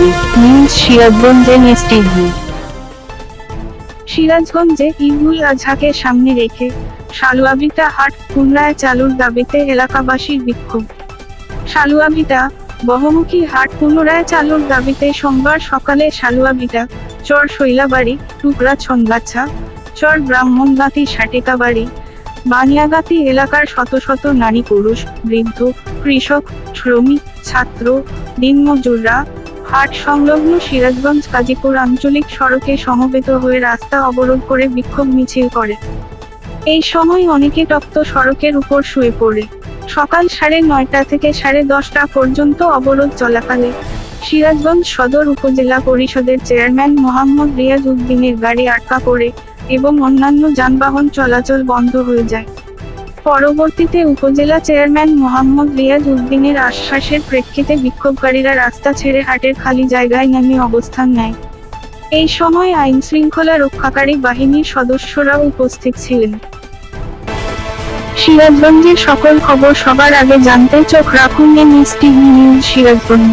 TV news সিরাজগঞ্জে news TV. সিরাজগঞ্জে ঈদুল আজহাকে সামনে রেখে সালুয়াবিটা হাট পুনরায় চালুর দাবিতে এলাকাবাসীর বিক্ষোভ। সালুয়াবিটা বহুমুখী হাট পুনরায় চালুর দাবিতে সোমবার সকালে সালুয়াবিটা, চর শৈলাবাড়ি, টুকরা ছনগাছা, চর ব্রাহ্মণগাতি সাটেকাবাড়ি, বানিয়াগাতি এলাকার শত শত নারী পুরুষ, বৃদ্ধ, কৃষক, শ্রমিক, ছাত্র, দিনমজুররা হাট সংলগ্ন সিরাজগঞ্জ গাজীপুর আঞ্চলিক সড়কে সমবেত হয়ে রাস্তা অবরোধ করে বিক্ষোভ মিছিল করে। এই সময় অনেকে তপ্ত সড়কের উপর শুয়ে পড়ে। সকাল 9:30 থেকে 10:30 পর্যন্ত অবরোধ চলাকালে সিরাজগঞ্জ সদর উপজেলা পরিষদের চেয়ারম্যান মোহাম্মদ রিয়াজ উদ্দিনের গাড়ি আটকা পড়ে এবং অন্যান্য যানবাহন চলাচল বন্ধ হয়ে যায়। পরবর্তীতে উপজেলা চেয়ারম্যান মোহাম্মদ রিয়াজ উদ্দিনের আশ্বাসের প্রেক্ষিতে বিক্ষোভকারীরা রাস্তা ছেড়ে হাটের খালি জায়গায় নেমে অবস্থান নেয়। এই সময় আইনশৃঙ্খলা রক্ষাকারী বাহিনীর সদস্যরাও উপস্থিত ছিলেন। সিরাজগঞ্জের সকল খবর সবার আগে জানতে চোখ রাখুন নিউজ টিভি নিউজ সিরাজগঞ্জ।